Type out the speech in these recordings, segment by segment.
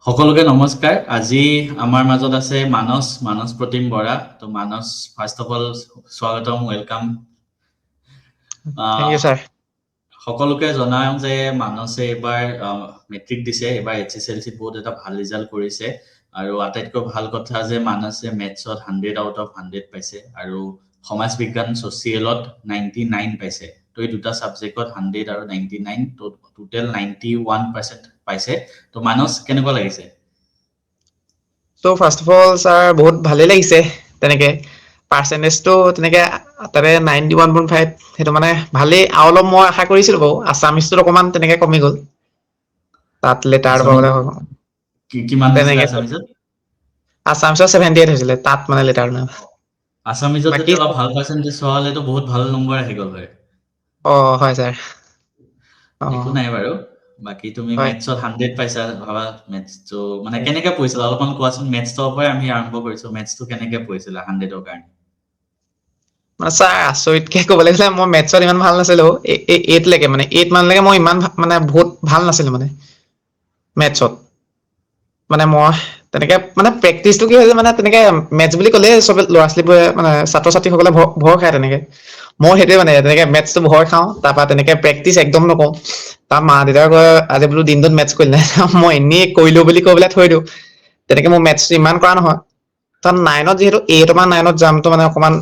সকলোকে নমস্কাৰ। আজি আমাৰ মাজত আছে মানস প্ৰতিম বৰা। তো মানস, ফাৰ্ষ্ট অফ অল স্বাগতম, ৱেলকাম। Thank you, sir. সকলোকে জনাওঁ যে মানসে এইবাৰ মেট্ৰিক দিছে, এইবাৰ HSLC বহুত এটা ভাল ৰিজাল্ট কৰিছে আৰু আটাইতকৈ ভাল কথা যে মানসে মেথছত 100 আউট অফ 100 পাইছে আৰু সমাজ বিজ্ঞান ছচিয়েলত 99 পাইছে। তো এই দুটা সাবজেক্টত 100 আৰু 99, তো টোটেল 91% পাইছে। তো মানস কেনেকুৱা লাগিছে? So first of all, sir, বহুত ভালেই লাগিছে তেনেকে পাৰ্চেন্টেজটো তেনেকে তাতে 91.5 সেইটো মানে ভালেই আৰু অলপ মই আশা কৰিছিলো বাৰু আছামিজটোত অকমান তেনেকে কমি গ'ল তাত লেটাৰ আছামিজ পাবলে কিমান হৈছিলে তেনেকে আছামিজত? আছামিজত 78 হৈছিলে তাত মানে লেটাৰ নাই আছামিজত যদি বাকী অলপ ভাল পাৰ্চেন্টেজ হোৱা হ'লেতো বহুত ভাল নম্বৰ আহি গ'ল হয়। হয় ছাৰ একো নাই বাৰু। বাকী তুমি হয় মেথছত 100 পাইছা, ভাবা মেথছটো মানে কেনেকে পঢ়িছিলা অলপমান কোৱাচোন। মেথছৰ পৰাই আমি আৰম্ভ কৰিছো। মেথছটো কেনেকে পঢ়িছিলা 100ৰ কাৰণে? মানে ছাৰ আচৰিতকে ক'বলৈ গ'লে মই মেথছত ইমান ভাল নাছিলো। 8 লৈকে মানে 8 মানলৈকে মই ইমান মানে বহুত ভাল নাছিলো মানে মেথছত। মানে মই তেনেকে মানে প্ৰেক্টিচটো কি হৈছে মানে তেনেকে মেথছ বুলি ক'লে চবে ল'ৰা ছোৱালীবোৰে মানে ছাত্ৰ ছাত্ৰীসকলে ভয় খায় তেনেকে। মই সেইটোৱে মানে তেনেকে মেথছটো ভয় খাওঁ, তাৰপৰা তেনেকে প্ৰেক্টিচ একদম নকৰোঁ। তাৰ মা দেউতাই কয় আজি বোলো দিনটোত মেথছ কৰিলি নাই? মই এনেই কৰিলো বুলি কৈ পেলাই থৈ দিওঁ। তেনেকে মোৰ মেথছটো ইমান কৰা নহয়। কাৰণ 9ত যিহেতু 8ৰ পৰা 9ত জাম্পটো মানে অকমান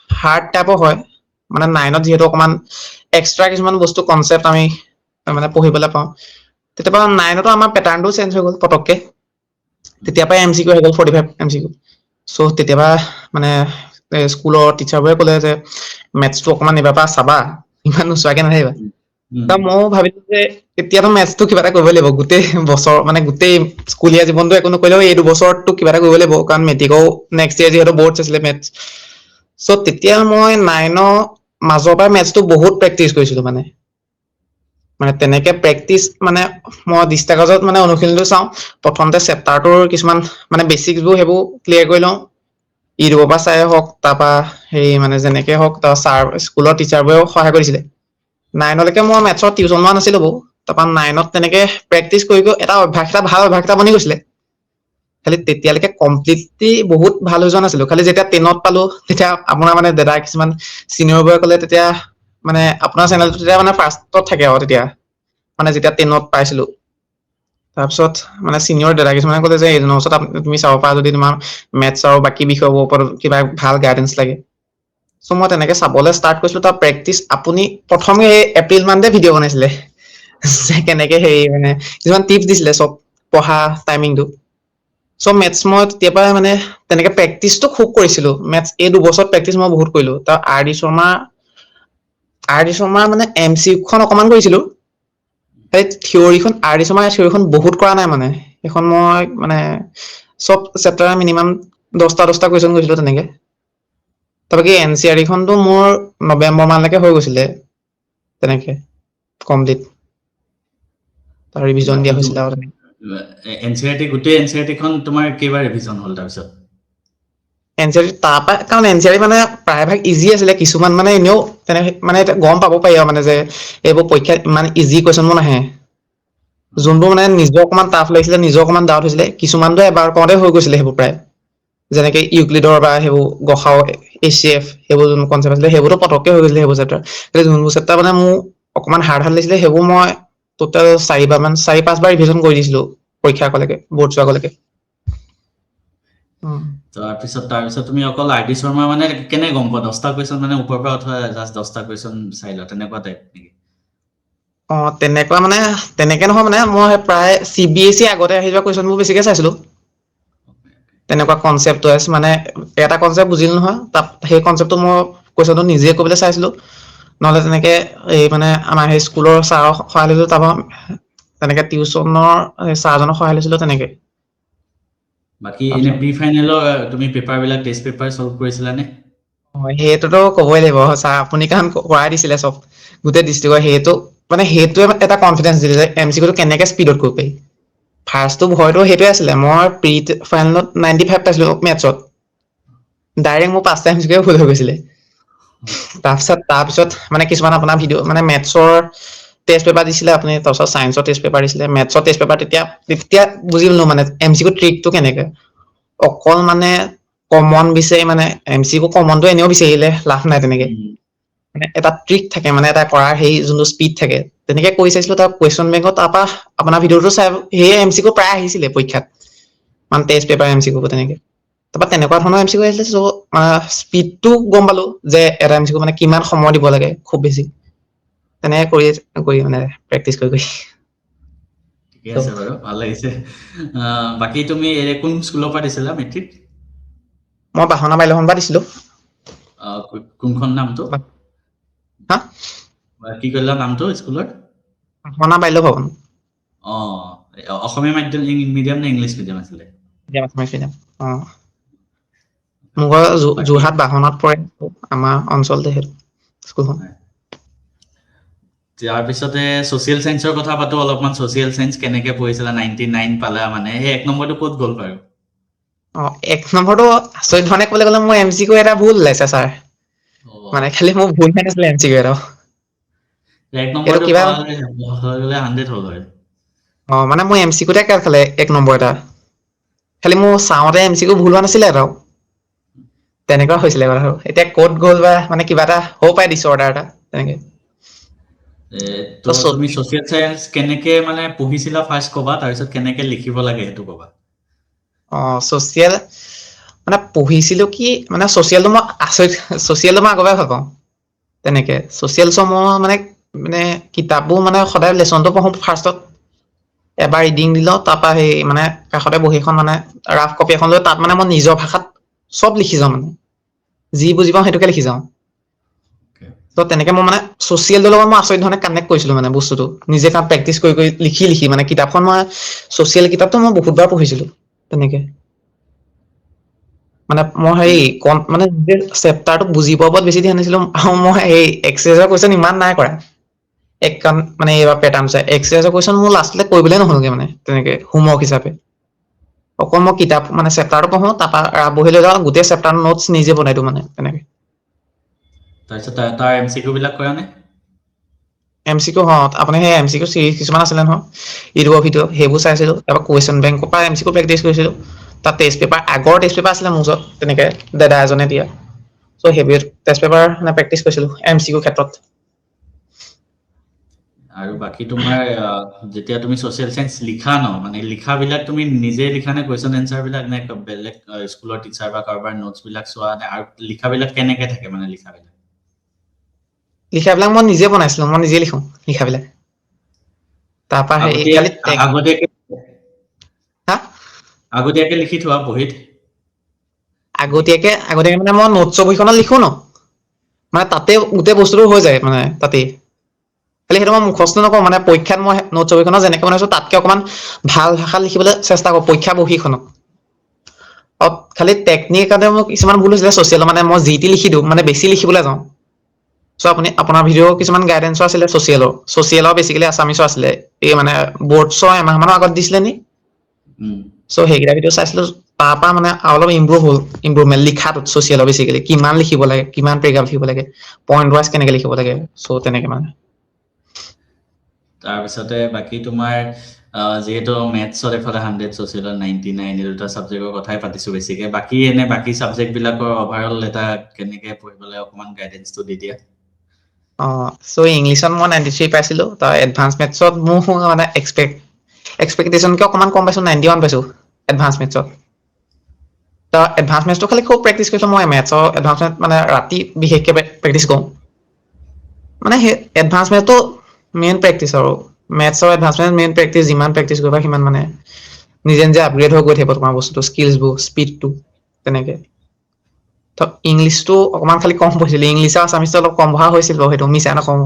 হাৰ্ড টাইপৰ হয়। মানে 9ত যিহেতু অকমান এক্সট্ৰা কিছুমান বস্তু কনচেপ্ট আমি মানে পঢ়িবলৈ পাওঁ। তেতিয়াবা 9তো আমাৰ পেটাৰ্ণটো চেঞ্জ হৈ গ'ল পতককে। তেতিয়াৰ পৰাই MCQ হৈ গ'ল 45 MCQ। চ' তেতিয়াবা মানে স্কুলৰ টিচাৰবোৰে ক'লে যে মেথছটো অকমান এইবাৰ পৰা চাবা, ইমান নোচোৱাকে নাথাকিবা। উম, ত ময়ো ভাবিলো যে এতিয়াতো মেথছটো কিবা এটা কৰিবই লাগিব। গোটেই বছৰ মানে গোটেই স্কুলীয়া জীৱনটো একো নকৰিলেও এই দুবছৰতো কিবা এটা কৰিব লাগিব, কাৰণ মেট্ৰিকও নেক্সট ইয়েৰ যিহেতু বৰ্ডছ আছিলে মেথছ। চ' তেতিয়া মই 9ৰ মাজৰ পৰা মেথছটো বহুত প্ৰেক্টিচ কৰিছিলো মানে তেনেকে প্ৰেক্টিচ মানে মই দিষ্টা কাগজত মানে অনুশীলনটো চাওঁ। প্ৰথমতে চেপ্টাৰটোৰ কিছুমান মানে বেচিকবোৰ সেইবোৰ ক্লিয়াৰ কৰি লওঁ। ইউটিউবৰ পৰা চাই হওক, তাৰপৰা হেৰি মানে যেনেকে হওক, ছাৰ স্কুলৰ টিচাৰবোৰেও সহায় কৰিছিলে। 9লৈকে মই মেথছত টিউচন লোৱা নাছিলো বাৰু। তাৰপৰা 9ত তেনেকে প্ৰেক্টিচ কৰি এটা ভাল অভ্যাস এটা বনি গৈছিলে। খালি তেতিয়ালৈকে কমপ্লিটলি বহুত ভাল হৈ যোৱা নাছিলো। খালি যেতিয়া 10ত পালো, তেতিয়া আপোনাৰ মানে দাদা কিছুমান চিনিয়ৰবোৰে ক'লে তেতিয়া মানে আপোনাৰ চেনেলটো তেতিয়া মানে ফাৰ্ষ্টত থাকে আৰু তেতিয়া মানে যেতিয়া 10ত পাইছিলো। তাৰপিছত মানে চিনিয়ৰ দাদা কিছুমানে ক'লে যে এইজনৰ ওচৰত তুমি চাব পাৰা যদি তোমাৰ মেথছ আৰু বাকী বিষয়বোৰৰ ওপৰত কিবা ভাল গাইডেঞ্চ লাগে। চ' মই তেনেকে চাবলৈ ষ্টাৰ্ট কৰিছিলো। তাৰ প্ৰেক্টিচ আপুনি প্ৰথমে এপ্ৰিল মানতে ভিডিঅ' বনাইছিলে যে কেনেকে হেৰি মানে কিছুমান টিপছ দিছিলে চব পঢ়া টাইমিংটো। চ' মেথছ মই তেতিয়াৰ পৰাই মানে তেনেকে প্ৰেক্টিচটো খুব কৰিছিলো। মেথছ এই দুবছৰত প্ৰেক্টিচ মই বহুত কৰিলো। তাৰ আৰ ডি শৰ্মাৰ মানে MCQ অকমান কৰিছিলো। সেই থিয়ৰিখন আৰ ডি শৰ্মাৰ থিয়ৰিখন বহুত কৰা নাই মানে। সেইখন মই মানে চব চেপ্টাৰ মিনিমাম 10টা কুৱেশ্যন কৰিছিলো তেনেকে। তাৰবাকি NCERT-খনটো মোৰ নৱেম্বৰ মানলৈকে হৈ গৈছিলে তেনেকে কমপ্লিট। ৰিভিজন বাকী দিয়া হৈছিলে আৰু তেনেকে গোটেই NCERT-খন তোমাৰ কেইবাৰ ৰিভিজন হ'ল তাৰপিছত? NCERT তাৰপৰা কাৰণ NCERT মানে প্ৰায়ভাগ ইজি আছিলে। কিছুমান মানে এনেও তেনেকে মানে গম পাব পাৰি আৰু মানে যে এইবোৰ পৰীক্ষাত ইমান ইজি কুৱেশ্যনবোৰ নাহে। যোনবোৰ মানে নিজৰ অকমান টাফ লাগিছিলে, নিজৰ অকমান ডাউট হৈছিলে, কিছুমানটো এবাৰ কৰোঁতে হৈ গৈছিলে সেইবোৰ প্ৰায়। যেনেকে ইউক্লিডৰ বা সেইবোৰ গ সা উ HCF সেইবোৰ যোন কনচেপ্ট আছিলে সেইবোৰতো পতককে হৈ গৈছিলে সেইবোৰ চেপ্টাৰ। যোনবোৰ চেপ্টাৰ মানে মোৰ অকমান হাৰ্ড লাগিছিলে সেইবোৰ মই টোটেল 4-5 বাৰ ৰিভিজন কৰি দিছিলো পৰীক্ষাৰ আগলৈকে, বৰ্ডছৰ আগলৈকে। তাৰপিছত তুমি অকল আৰ ডি শৰ্মা মানে কেনে গম পোৱা? 10টা কুৱেশ্যন মানে ওপৰৰ পৰা উঠোৱা জাষ্ট 10টা কুৱেশ্যন চাই লোৱা তেনেকুৱা টাইপ নেকি? তেনেকুৱা মানে তেনেকে নহয় মানে মই প্ৰায় CBSE আগতে আহি যোৱা কুৱেশ্যনবোৰ বেছিকে চাইছিলো। তেনেকুৱা কনচেপ্ট ৱাইজ মানে এটা কনচেপ্ট বুজিলো নহয়, তাত সেই কনচেপ্টটো মই কুৱেশ্যনটো নিজে কৰিবলৈ চাইছিলো। নহলে তেনেকে এই মানে আমাৰ সেই স্কুলৰ ছাৰক সহায় লৈছিলো। তাৰপৰা তেনেকে টিউচনৰ ছাৰজনক সহায় লৈছিলো তেনেকে। বাকী এনে তাৰপিছত প্ৰি ফাইনেলৰ তুমি পেপাৰবিলাক টেষ্ট পেপাৰ চল্ভ কৰিছিলানে? সেইটোতো ক'বই লাগিব ছাৰ, আপুনি কাৰণ কৰাই দিছিলে চব গোটেই ডিষ্ট্ৰিক্টৰ। সেইটোৱে এটা কনফিডেন্স দিলে যে MCQটো কেনেকে স্পীডত কৰিব পাৰি। ফাৰ্ষ্টটো ভয়তো সেইটোৱে আছিলে। মই প্ৰি ফাইনেলত 95 পাইছিলো মেথছত। ডাইৰেক্ট মোৰ 5টা MCQ ভুল হৈ গৈছিলে। তাৰপিছত মানে কিছুমান আপোনাৰ ভিডিঅ' মানে মেথছৰ টেষ্ট পেপাৰ দিছিলে আপুনি, তাৰপিছত চায়েন্সৰ টেষ্ট পেপাৰ দিছিলে, মেথছৰ টেষ্ট পেপাৰ, তেতিয়া বুজি ললো মানে MCQ ট্ৰিকটো কেনেকে। অকল মানে কমন বিচাৰি মানে MCQ কমনটো এনেও বিচাৰিলে লাভ নাই তেনেকে। মানে এটা ট্ৰিক থাকে, মানে এটা কৰাৰ সেই যোনটো স্পীড থাকে, তেনেকে কৰি চাইছিলো। তাৰ কুৱেশ্যন বেংকত তাৰপৰা আপোনাৰ ভিডিঅ'টো চাই সেয়ে MCQ প্ৰায় আহিছিলে পৰীক্ষাত, মানে টেষ্ট পেপাৰ MCQ তেনেকে। তাৰপৰা তেনেকুৱা ধৰণৰ MCQ আহিছিলে। চ' স্পীডটো গম পালো যে এটা MCQ মানে কিমান সময় দিব লাগে খুব বেছি, তেনেকে কৰি মানে প্ৰেক্টিচ কৰি ঠিকে আছে বাৰু, ভাল লাগিছে। বাকী তুমি কোন স্কুলৰ পৰা দিছিলা মেট্ৰিক? মই বাহনা বাইলখন পৰা দিছিলো। কোনখন নামটো? হা, কি কৰিলা নামটো স্কুলৰ? বাহনা বাল্য ভৱন। অসমীয়া মাধ্যম মিডিয়াম নে ইংলিছ মিডিয়াম আছিলে? মোৰ ঘৰ বাকী যোৰহাট বাহনাত পৰে, আমাৰ অঞ্চলতে সেইটো স্কুলখন। তাৰপিছতে ছচিয়েল চায়েন্সৰ কথা পাতো অলপমান। ছচিয়েল চায়েন্স কেনেকে পঢ়িছিলা? 99 পালা মানে, সেই 1 নম্বৰটো ক'ত গ'ল বাৰু? 1 নম্বৰটো আচৰিত ধৰণে ক'বলৈ গ'লে মোৰ MCQ এটা ভুল ওলাইছে ছাৰ। মানে খালি মোৰ ভুল হৈ নাছিলে MCQ এটা। 1 এইটো নম্বৰটো কিবা পালে হৈ গ'লে 100 হ'ল হয়। মানে মোৰ MCQতে কাট খালে 1 নম্বৰ এটা। খালি মোৰ চাওঁতে MCQ ভুল হোৱা নাছিলে এটাও। তেনেকুৱা হৈছিলে কথাটো। এতিয়া ক'ত গ'ল বা, মানে কিবা এটা হ'ব পাৰে দিছ অৰ্ডাৰ এটা তেনেকে। তুমি ছচিয়েল চায়েন্স কেনেকে মানে পঢ়িছিলা ফাৰ্ষ্ট কবা, তাৰপিছত কেনেকে লিখিব লাগে সেইটো কবা। ছচিয়েল মানে পঢ়িছিলো কি, মানে ছচিয়েলটো মই ছচিয়েলটো মই আগৰ পৰাই ভাল পাওঁ তেনেকে। ছচিয়েলছৰ মই মানে কিতাপবোৰ মানে সদায় লেচনটো পঢ়ো ফাৰ্ষ্টত, এবাৰ ৰিডিং দি লওঁ, তাৰপৰা সেই মানে কাষতে বহী এখন মানে ৰাফ কপি এখন লৈ তাত মানে মই নিজৰ ভাষাত চব লিখি যাওঁ, মানে যি বুজি পাওঁ সেইটোকে লিখি যাওঁ। ত' তেনেকে মই মানে ছচিয়েলটোৰ লগত মই আচৰিত ধৰণে কানেক্ট কৰিছিলো মানে বস্তুটো, নিজে তাত প্ৰেক্টিচ কৰি লিখি মানে কিতাপখন মই ছচিয়েল কিতাপটো মই বহুতবাৰ পঢ়িছিলো তেনেকে। মানে মই হেৰি মানে চেপ্টাৰটো বুজি পোৱাৰ ওপৰত বেছি ধ্যান দিছিলো। আৰু মই এই এক্সাৰচাইজৰ কুৱেশ্যন ইমান নাই কৰা মানে এইবাৰ পেটাৰ্ণ চাই এক্সাৰচাইজৰ কুৱেশ্যন মোৰ লাষ্টলৈ কৰিবলৈ নহ'লগে মানে তেনেকে হোমৱৰ্ক হিচাপে। অকল মই কিতাপ মানে চেপ্টাৰটো পঢ়ো, তাৰপৰা বহি লৈ যাওঁ, গোটেই চেপ্টাৰ নোটছ নিজে বনাই দিওঁ মানে তেনেকে। তাৰপিছত তাৰ MCQ বিলাক কৰা নে? MCQ আপুনি সেই MCQ চিৰিজ কিছুমান আছিলে নহয় ইউটিউবৰ ভিডিঅ', সেইবোৰ চাইছিলো। তাৰপৰা কুৱেশ্যন বেংকৰ পৰা MCQ প্ৰেক্টিচ কৰিছিলো। তাত টেষ্ট পেপাৰ, আগৰ টেষ্ট পেপাৰ আছিলে মোৰ ওচৰত তেনেকে, দাদা এজনে দিয়া। চ' সেইবোৰ টেষ্ট পেপাৰ মানে প্ৰেক্টিচ কৰিছিলো MCQ ক্ষেত্ৰত। আৰু বাকী তোমাৰ যেতিয়া তুমি ছচিয়েল চায়েন্স লিখা ন, মানে লিখাবিলাক তুমি নিজে লিখা নে কুৱেশ্যন এনচাৰ বিলাক, নে বেলেগ স্কুলৰ টিচাৰ বা কাৰোবাৰ নোটছ বিলাক চোৱা নে? আৰু লিখাবিলাক কেনেকে থাকে মানে লিখাবিলাক? লিখাবিলাক মই নিজে বনাইছিলো, মই নিজে লিখো লিখাবিলাক। তাৰপৰা সেই খালি আগতীয়াকে হা, আগতীয়াকে লিখি থোৱা বহীত? আগতীয়াকে মানে মই নোটছৰ বহীখনত লিখো ন, মানে তাতে গোটেই বস্তুটো হৈ যায় মানে তাতেই। খালি সেইটো মই মুখস্থ নকৰো, মানে পৰীক্ষাত মই নোটছৰ বহীখনত যেনেকে বনাইছো তাতকে অকমান ভাল ভাষাত লিখিবলৈ চেষ্টা কৰো পৰীক্ষা বহীখনত। খালি টেকনিকতে মোৰ কিছুমান ভুল হৈছিলে ছচিয়েলৰ, মানে মই যি টি লিখি দিওঁ, মানে বেছি লিখিবলৈ যাওঁ। চ' আপোনাৰ ভিডিঅ' কিছুমান গাইডেঞ্চো আছিলে ছচিয়েলৰ বেছিকেলি আছামিছো আছিলে। এই মানে বৰ্ডছৰ এমাহ মানৰ আগত দিছিলে নি? চ' সেইকেইটা ভিডিঅ' চাইছিলো, তাৰ পৰা মানে অলপ ইম্প্ৰুভমেণ্ট লিখাটোত ছচিয়েলৰ বেছিকেলি কিমান লিখিব লাগে, কিমান পেৰেগ্ৰাফ লিখিব লাগে, পইণ্ট ৱাইজ কেনেকে লিখিব লাগে। চ' তেনেকে মানে। তাৰপিছতে বাকী তোমাৰ যিহেতু মেথছত এফালে 100, ছচিয়েলত 99, এই দুটা ছাবজেক্টৰ কথাই পাতিছো বেছিকে। বাকী বাকী ছাবজেক্ট বিলাকৰ অভাৰঅল এটা কেনেকে পঢ়িবলৈ অকমান গাইডেঞ্চটো দি দিয়া। চ' ইংলিছত মই 93 পাইছিলো। তাৰ এডভান্স মেথছত মোৰ মানে এক্সপেক্টেশ্যনকে অকমান কম পাইছো, 91 পাইছো এডভান্স মেথছত। এডভান্স মেথছটো খালি খুব প্ৰেক্টিচ কৰিছো মই। মেথছৰ এডভান্স মেথ মানে ৰাতি বিশেষকে প্ৰেক্টিচ কৰো। মানে সেই এডভান্স মেথছটো মেইন প্ৰেক্টিচ আৰু মেথছৰ এডভান্স মেথ মেইন প্ৰেক্টিচ। যিমান প্ৰেক্টিচ কৰিবা সিমান মানে নিজে নিজে আপগ্ৰেড হৈ গৈ থাকিব তোমাৰ বস্তুটো, স্কিলছবোৰ, স্পীডটো তেনেকে। ইংলিছটো অকমান খালি কম পঢ়িছিলো, ইংলিছ আৰু আছামিছটো অলপ কম পঢ়া হৈছিল বাৰু, সেইটো মিছা নকওঁ।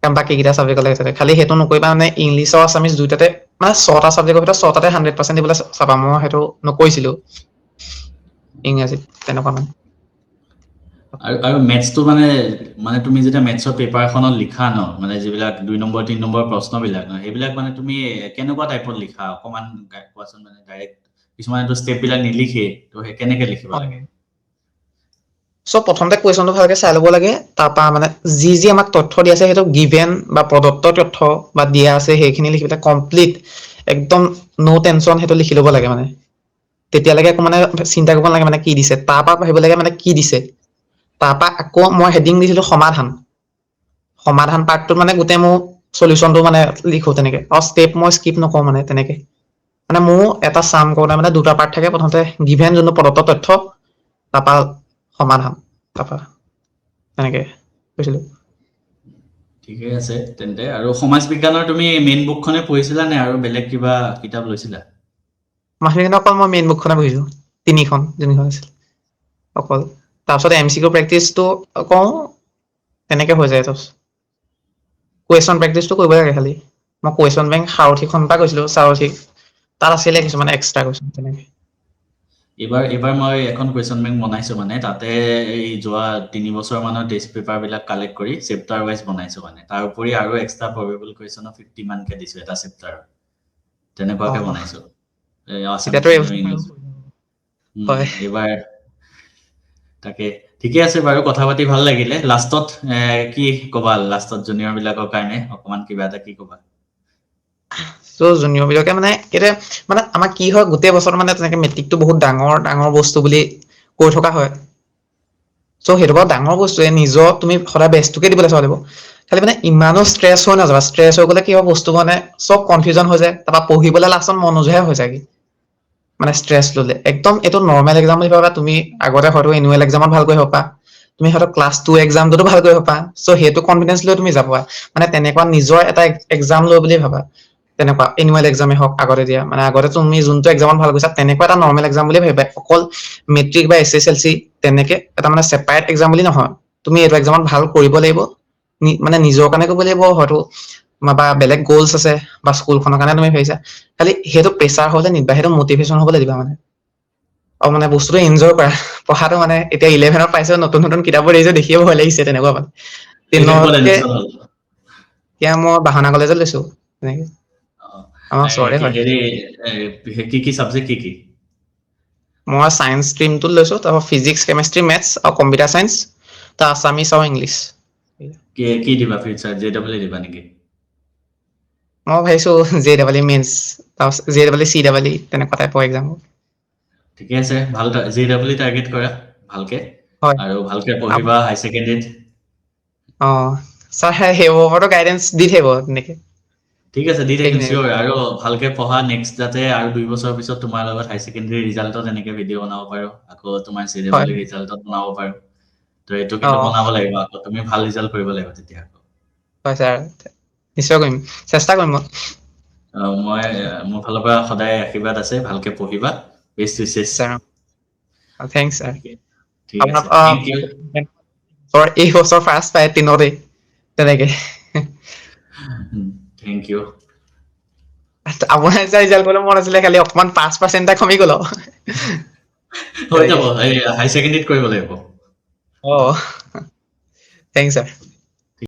কাৰণ বাকী কেইটা ছাবজেক্টৰ লগত খালি সেইটো নকৰিবা মানে ইংলিছ আৰু আছামিছ দুইটাতে মানে 6টা ছাবজেক্টৰ ভিতৰত 6টাতে 100% দিবলৈ চাবা। মই সেইটো নকৰিছিলো ইংৰাজীত তেনেকুৱা মানে। আৰু মেথছটো মানে তুমি যেতিয়া মেথছৰ পেপাৰ এখনত লিখা ন, মানে যিবিলাক 2 নম্বৰ 3 নম্বৰ প্ৰশ্নবিলাক ন, সেইবিলাক মানে তুমি কেনেকুৱা টাইপত লিখা অকমান কোৱাচোন। মানে ডাইৰেক্ট কিছুমানেতো ষ্টেপ বিলাক নিলিখে, তো সেই কেনেকে লিখিব লাগে? চ' প্ৰথমতে কুৱেশ্যনটো ভালকে চাই ল'ব লাগে, তাৰপৰা মানে যি যি আমাক তথ্য দিয়া আছে সেইটো গিভেন বা প্ৰদত্ত তথ্য বা দিয়া আছে সেইখিনি লিখি পেলাই কমপ্লিট একদম ন' টেনশ্যন সেইটো লিখি ল'ব লাগে মানে। তেতিয়ালৈকে একো মানে চিন্তা কৰিব নালাগে মানে কি দিছে, তাৰপৰা ভাবিব লাগে মানে কি দিছে। তাৰপৰা আকৌ মই হেডিং দিছিলো সমাধান। সমাধান পাৰ্টটোত মানে গোটেই মোৰ চলিউশ্যনটো মানে লিখো তেনেকে, আৰু ষ্টেপ মই স্কিপ নকৰোঁ মানে তেনেকে। মানে মোৰ এটা চাম কৰোঁতে মানে দুটা পাৰ্ট থাকে, প্ৰথমতে গিভেন যোনটো প্ৰদত্ত তথ্য, তাৰপৰা সমাধান, তাৰপৰা তেনেকে কৈছিলো। ঠিকে আছে তেন্তে। আৰু সমাজ বিজ্ঞানৰ তুমি মেইন বুকখনে পঢ়িছিলা নে আৰু বেলেগ কিবা কিতাপ লৈছিলা? মাহখিনি অকল মই মেইন বুকখনে পঢ়িছো, তিনিখন আছিল অকল। তাৰপিছত MCQ প্ৰেক্টিচটো কওঁ, তেনেকে হৈ যায়। তাৰপিছত কুৱেশ্যন প্ৰেক্টিচটো কৰিব লাগে খালি। মই কুৱেশ্যন বেংক সাৰথিখনৰ পৰা কৈছিলো, সাৰথি তাত আছিলে কিছুমান এক্সট্ৰা কুৱেশ্যন তেনেকে। এইবাৰ মই এখন কুৱেশ্যন বেংক বনাইছো মানে, তাতে এই যোৱা 3 বছৰ মানৰ টেষ্ট পেপাৰ বিলাক কালেক্ট কৰি চেপ্টাৰ ৱাইজ বনাইছো মানে। তাৰ উপৰি আৰু এক্সট্ৰা প্ৰবেবল কুৱেশ্যনৰ 50 মানকে দিছো এটা চেপ্টাৰত। তেনেকুৱাকে অ', বনাইছো আছামিজ এতিয়াতো মিডিয়াম ইংলিছ। হয় এইবাৰ তাকে ঠিকে আছে বাৰু, কথা পাতি ভাল লাগিলে। লাষ্টত কি কবা, লাষ্টত জুনিয়ৰ বিলাকৰ কাৰণে অকমান কিবা এটা কি কবা? চ' জুনিয়ৰ বিলাকে মানে এতিয়া মানে আমাৰ কি হয়, গোটেই বছৰ মানে তেনেকে মেট্ৰিকটো বহুত ডাঙৰ ডাঙৰ বস্তু বুলি কৈ থকা হয়। চ' সেইটো বাৰু ডাঙৰ বস্তুৱে, নিজৰ তুমি সদায় বেষ্টটোকে দিবলৈ চাব লাগিব। খালি মানে ইমানো ষ্ট্ৰেছ হৈ নাযাবা, ষ্ট্ৰেছ হৈ গ'লে কি হয় বস্তু মানে চব কনফিউজন হৈ যায়, তাৰপৰা পঢ়িবলৈ লাষ্টত মন নোযোৱাহে হৈ যায়গে মানে ষ্ট্ৰেছ ল'লে। একদম এইটো নৰ্মেল এক্সাম বুলি ভাবা, তুমি আগতে হয়তো এনুৱেল এক্সামত ভালকৈ হ'ব পা, তুমি হয়তো ক্লাছ 2 এক্সামটোতো ভালকৈ হ'ব পা। চ' সেইটো কনফিডেন্স লৈ তুমি যাবা মানে, তেনেকুৱা নিজৰ এটা এক্সাম লৈ বুলি ভাবা। তেনেকুৱা এনুৱেল এক্সামে হওক আগতে দিয়া, মানে আগতে তুমি যোনটো এক্সামত ভাল কৰিছা তেনেকুৱা এটা নৰ্মেল এক্সাম বুলি ভাবিবা। অকল মেট্ৰিক বা SSLC তেনেকে এটা মানে ছেপাৰেট এক্সাম বুলি নহয়। তুমি এইটো এক্সামত ভাল কৰিব লাগিব, মানে নিজৰ কাৰণে কৰিব লাগিব, হয়তো বা বেলেগ গ'লছ আছে বা স্কুলখনৰ কাৰণে তুমি ভাবিছা। খালি সেইটো প্ৰেছাৰ হ'লে নিদিবা, সেইটো মটিভেশ্যন হ'বলৈ দিবা মানে। আৰু মানে বস্তুটো এনজয় কৰা, পঢ়াটো মানে এতিয়া 11ত পাইছো, নতুন নতুন কিতাপবোৰ দেখিছো, দেখিয়ে ভয় লাগিছে তেনেকুৱা মানে। এতিয়া ক'ত দিনতকে এডমিশ্যন হ'ল? এতিয়া মই বাহানা কলেজত লৈছো তেনেকে। আমাৰ ওচৰৰে হয়। হেৰি কি চাবজেক্ট কি? মই ছায়েন্স ষ্ট্ৰীমটোত লৈছো, তাৰপৰা ফিজিক্স, কেমেষ্ট্ৰি, মেথছ আৰু কম্পিউটাৰ ছায়েন্স, তাৰ আছামিছ আৰু ইংলিছ। কি দিবা ফিউচাৰ, JEE দিবা নেকি? মই ভাবিছো JEE মেইনছ, তাৰপিছত JEE CEE তেনেকুৱা টাইপৰ এক্সাম। ঠিকে আছে, ভাল JEE টাৰ্গেট কৰা ভালকে, হয়। আৰু ভালকে পঢ়িবা হাই ছেকেণ্ডেৰীত। ছাৰ সেইবোৰতো গাইডেন্স দি থাকিব তেনেকে। ঠিক আছে, দি থাকিম সেইখিনি চিয়ৰ। আৰু ভালকে পঢ়া, নেক্সট যাতে আৰু 2 বছৰৰ পিছত তোমাৰ লগত হাই ছেকেণ্ডেৰী ৰিজাল্টত এনেকে ভিডিঅ' বনাব পাৰো, আকৌ তোমাৰ হয় JEE ৰিজাল্টত বনাব পাৰো। তো এইটো অ কিন্তু বনাব লাগিব, আকৌ তুমি ভাল ৰিজাল্ট কৰিব লাগিব তেতিয়া। হয় ছাৰ, নিশ্চয় কৰিম, চেষ্টা কৰিম মই। মোৰ ফালৰ পৰা সদায় আশীৰ্বাদ আছে, ভালকে পঢ়িবা। Best wishes. Sir thanks sir. ঠিক আছে, থেংক ইউ। এই বছৰ ফাৰ্ষ্ট পাই 3তেই তেনেকে। Thank you. আপোনাৰ নিচিনা ৰিজাল্ট কৰিবলৈ মন আছিলে, খালি অকমান 5% এটা কমি গ'ল আৰু। হৈ তেনেকে যাব, এই হাই ছেকেণ্ডেৰীত কৰিব লাগিব। Thanks sir.